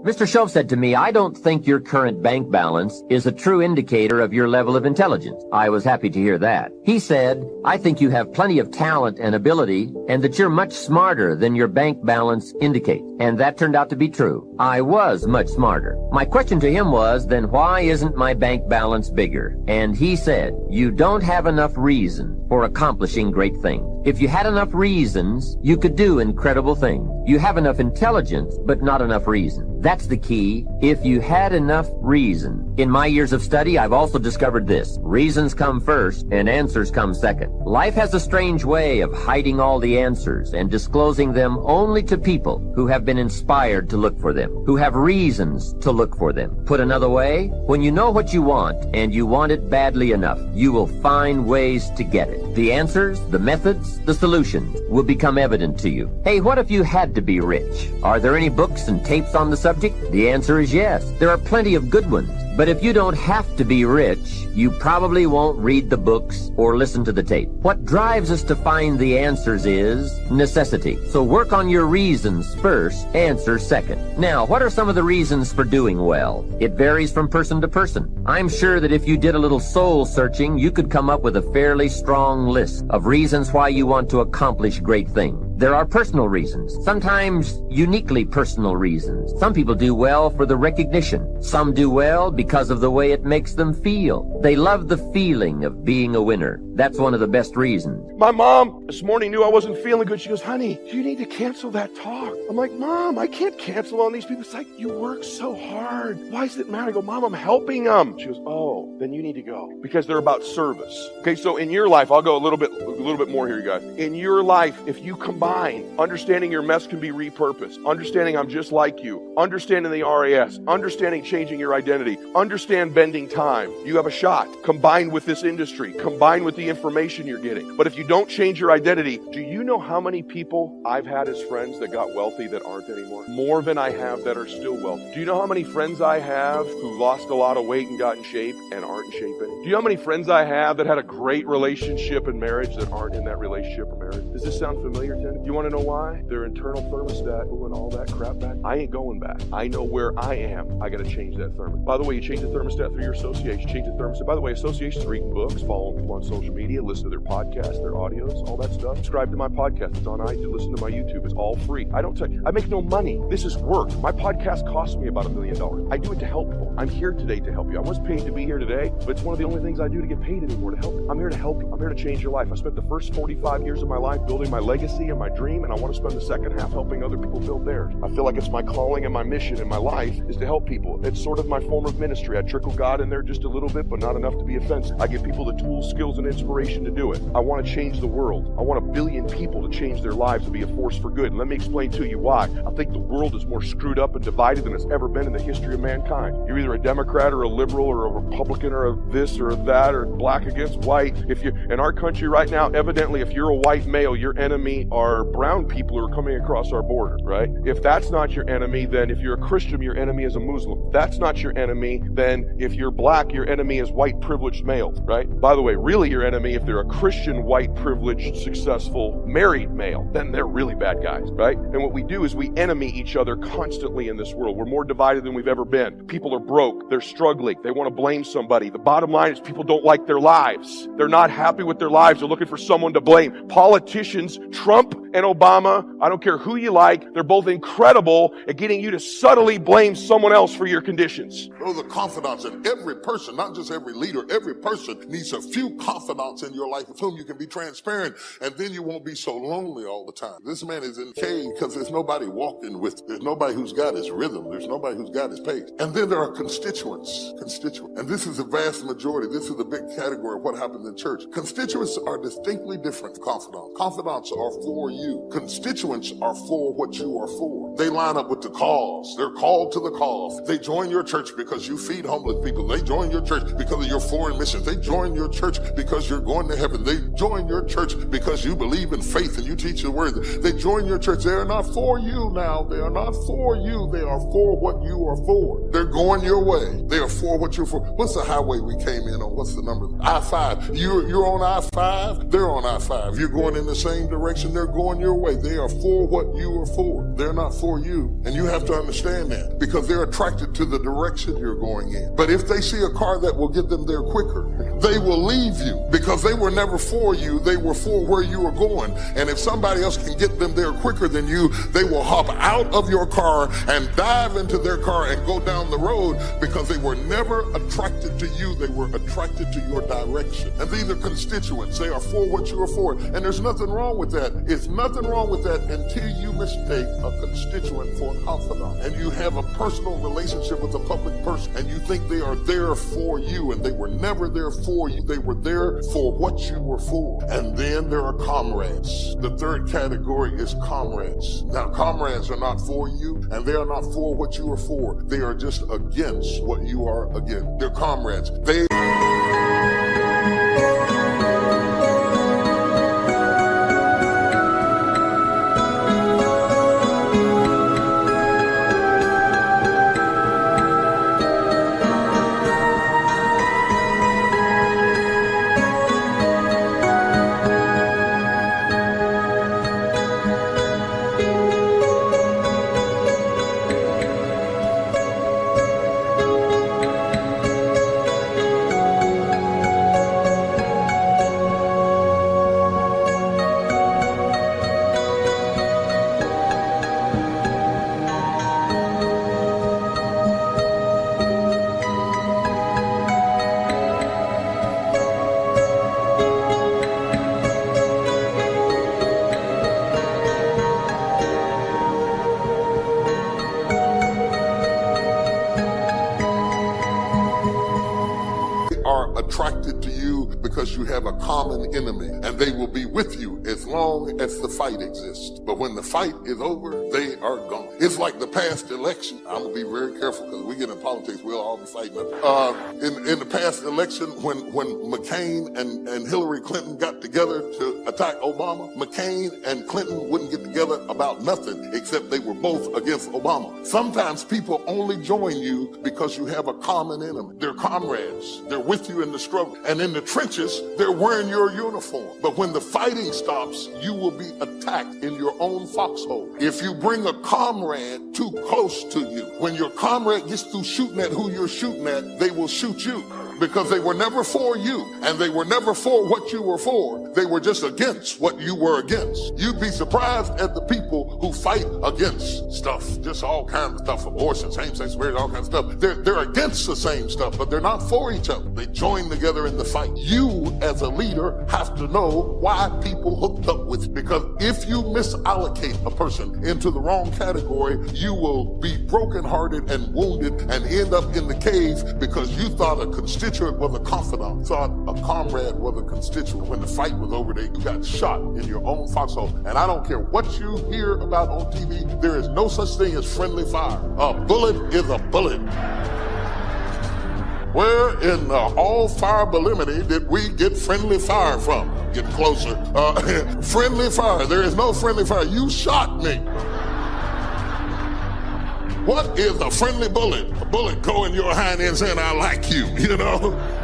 Mr. Shove said to me, I don't think your current bank balance is a true indicator of your level of intelligence. I was happy to hear that. He said, I think you have plenty of talent and ability, and that you're much smarter than your bank balance indicates. And that turned out to be true. I was much smarter. My question to him was, then why isn't my bank balance bigger? And he said, you don't have enough reason for accomplishing great things. If you had enough reasons, you could do incredible things. You have enough intelligence, but not enough reason. That's the key. If you had enough reason. In my years of study, I've also discovered this. Reasons come first, and answers come second. Life has a strange way of hiding all the answers and disclosing them only to people who have been inspired to look for them, who have reasons to look for them. Put another way, when you know what you want, and you want it badly enough, you will find ways to get it. The answers, the methods, the solutions will become evident to you. Hey, what if you had to be rich? Are there any books and tapes on the subject? The answer is yes. There are plenty of good ones. But if you don't have to be rich, you probably won't read the books or listen to the tape. What drives us to find the answers is necessity. So work on your reasons first, answers second. Now, what are some of the reasons for doing well? It varies from person to person. I'm sure that if you did a little soul searching, you could come up with a fairly strong list of reasons why you want to accomplish great things. There are personal reasons, sometimes uniquely personal reasons. Some people do well for the recognition. Some do well because of the way it makes them feel. They love the feeling of being a winner. That's one of the best reasons. My mom this morning knew I wasn't feeling good. She goes, honey, you need to cancel that talk. I'm like, Mom, I can't cancel on these people. It's like, you work so hard. Why does it matter? I go, Mom, I'm helping them. She goes, oh, then you need to go because they're about service. Okay, so in your life, I'll go a little bit more here, you guys. In your life, if you combine understanding your mess can be repurposed, understanding I'm just like you, understanding the RAS, understanding changing your identity, understand bending time, you have a shot. Combined with this industry, combined with the information you're getting. But if you don't change your identity, do you know how many people I've had as friends that got wealthy that aren't anymore? More than I have that are still wealthy. Do you know how many friends I have who lost a lot of weight and got in shape and aren't in shape anymore? Do you know how many friends I have that had a great relationship and marriage that aren't in that relationship or marriage? Does this sound familiar to you? You want to know why? Their internal thermostat pulling all that crap back. I ain't going back. I know where I am. I got to change that thermostat. By the way, you change the thermostat through your association. Change the thermostat. By the way, associations are reading books, following people on social media, listen to their podcasts, their audios, all that stuff. Subscribe to my podcast. It's on iTunes. Listen to my YouTube. It's all free. I make no money. This is work. My podcast costs me about $1 million. I do it to help people. I'm here today to help you. I was paid to be here today, but it's one of the only things I do to get paid anymore, to help you. I'm here to help you. I'm here to change your life. I spent the first 45 years of my life building my legacy and my dream, and I want to spend the second half helping other people build theirs. I feel like it's my calling and my mission in my life is to help people. It's sort of my form of ministry. I trickle God in there just a little bit, but not enough to be offensive. I give people the tools, skills, and inspiration to do it. I want to change the world. I want 1 billion people to change their lives and be a force for good. And let me explain to you why. I think the world is more screwed up and divided than it's ever been in the history of mankind. You're either a Democrat or a liberal or a Republican or a this or a that or black against white. If you in our country right now, evidently, if you're a white male, your enemy are brown people who are coming across our border, right? If that's not your enemy, then if you're a Christian, your enemy is a Muslim. If that's not your enemy, then if you're black, your enemy is white privileged males, right? By the way, really your enemy, if they're a Christian, white privileged, successful, married male, then they're really bad guys, right? And what we do is we enemy each other constantly in this world. We're more divided than we've ever been. People are broke. They're struggling. They want to blame somebody. The bottom line is people don't like their lives. They're not happy with their lives. They're looking for someone to blame. Politicians, Trump and Obama, I don't care who you like, they're both incredible at getting you to subtly blame someone else for your conditions. Those are confidants, and every person, not just every leader, every person needs a few confidants in your life with whom you can be transparent, and then you won't be so lonely all the time. This man is in cave because there's nobody walking with him. There's nobody who's got his rhythm. There's nobody who's got his pace. And then there are constituents. And this is the vast majority. This is the big category of what happens in church. Constituents are distinctly different from confidants. Confidants are for you. Constituents are for what you are for. They line up with the cause. They're called to the cause. They join your church because you feed homeless people. They join your church because of your foreign missions. They join your church because you're going to heaven. They join your church because you believe in faith and you teach the word. They join your church. They are not for you now. They are not for you. They are for what you are for. They're going your way. They are for what you're for. What's the highway we came in on? What's the number? I-5. You're on I-5. They're on I-5. You're going in the same direction. They're going going your way. They are for what you are for. They're not for you. And you have to understand that because they're attracted to the direction you're going in. But if they see a car that will get them there quicker, they will leave you because they were never for you. They were for where you were going. And if somebody else can get them there quicker than you, they will hop out of your car and dive into their car and go down the road because they were never attracted to you. They were attracted to your direction. And these are constituents. They are for what you are for. And there's nothing wrong with that. It's nothing wrong with that until you mistake a constituent for a confidant. And you have a personal relationship with a public person and you think they are there for you, and they were never there for you. They were there for what you were for. And then there are comrades. The third category is comrades. Now, comrades are not for you, and they are not for what you are for. They are just against what you are against. They're comrades. They are attracted to you because you have a common enemy, and they will be with you as long as the fight exists. But when the fight is over, they are gone. It's like the past election. I'm gonna be very careful because we get in politics, we'll all be fighting. In the past election, when McCain and Hillary Clinton got together to attack Obama, McCain and Clinton wouldn't get together about nothing except they were both against Obama. Sometimes people only join you because you have a common enemy. They're comrades. They're with you in the struggle. And in the trenches, they're wearing your uniform. But when the fighting stops, you will be attacked in your own foxhole. If you bring a comrade too close to you, when your comrade gets through shooting at who you're shooting at, they will shoot you. Because they were never for you, and they were never for what you were for. They were just against what you were against. You'd be surprised at the people who fight against stuff, just all kinds of stuff, abortion, same-sex marriage, all kinds of stuff. They're against the same stuff, but they're not for each other. They join together in the fight. You, as a leader, have to know why people hooked up with you. Because if you misallocate a person into the wrong category, you will be brokenhearted and wounded and end up in the cave because you thought a constituent was a confidant, thought a comrade was a constituent. When the fight was over, you got shot in your own foxhole. And I don't care what you hear about on TV, there is no such thing as friendly fire. A bullet is a bullet. Where in the all-fire Belimity did we get friendly fire from? Get closer. Friendly fire. There is no friendly fire. You shot me. What is a friendly bullet? A bullet go in your hind end saying, I like you, you know?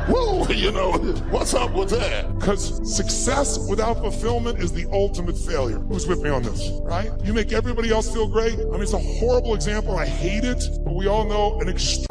Whoa, you know, what's up with that? Because success without fulfillment is the ultimate failure. Who's with me on this, right? You make everybody else feel great. I mean, it's a horrible example. I hate it, but we all know an extreme.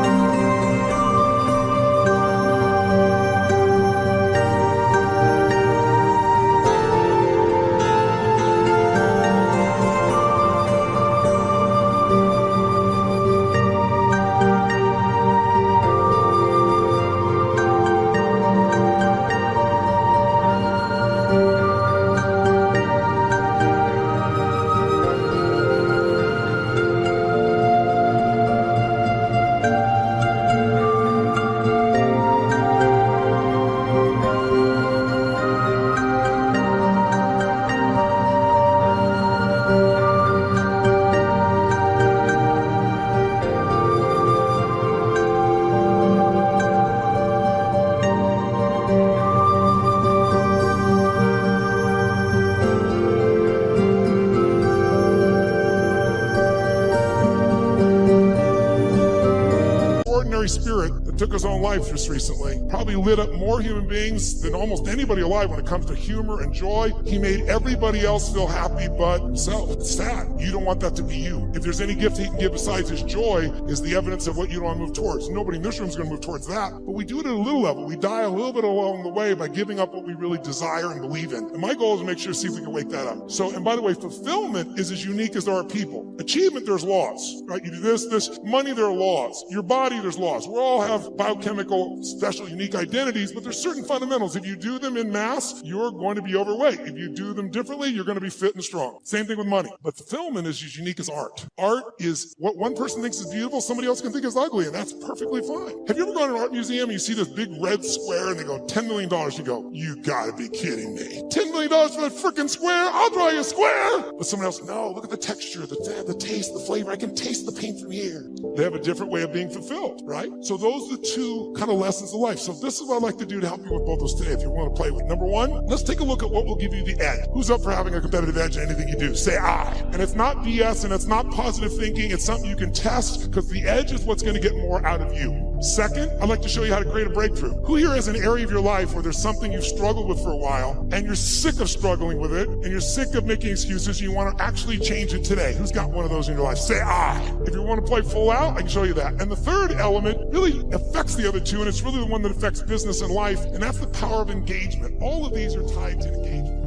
Spirit that took his own life just recently, probably lit up more human beings than almost anybody alive when it comes to humor and joy. He made everybody else feel happy but himself. It's sad. You don't want that to be you. If there's any gift he can give besides his joy is the evidence of what you don't want to move towards. Nobody in this room is going to move towards that, but we do it at a little level. We die a little bit along the way by giving up what we really desire and believe in. And my goal is to make sure to see if we can wake that up. So, and by the way, fulfillment is as unique as there are people. Achievement, there's laws, right? You do this. Money, there are laws. Your body, there's laws. We all have biochemical, special, unique identities, but there's certain fundamentals. If you do them in mass, you're going to be overweight. If you do them differently, you're going to be fit and strong. Same thing with money. But fulfillment is as unique as art. Art is what one person thinks is beautiful, somebody else can think is ugly, and that's perfectly fine. Have you ever gone to an art museum and you see this big red square and they go, $10 million? You go, you gotta be kidding me. $10 million for that freaking square? I'll draw you a square. But someone else, no, look at the texture, the taste, the flavor. I can taste the paint from here. They have a different way of being fulfilled, right? So those are the two kind of lessons of life. So this is what I'd like to do to help you with both those today if you want to play with. Number one, let's take a look at what will give you the edge. Who's up for having a competitive edge in anything you do? Say I. And it's not BS and it's not positive thinking. It's something you can test because the edge is what's going to get more out of you. Second, I'd like to show you how to create a breakthrough. Who here has an area of your life where there's something you've struggled with for a while and you're sick of struggling with it and you're sick of making excuses and you want to actually change it today? Who's got one of those in your life? Say I. If you want to play full out, I can show you that. And the third element really affects the other two, and it's really the one that affects business and life, and that's the power of engagement. All of these are tied to engagement.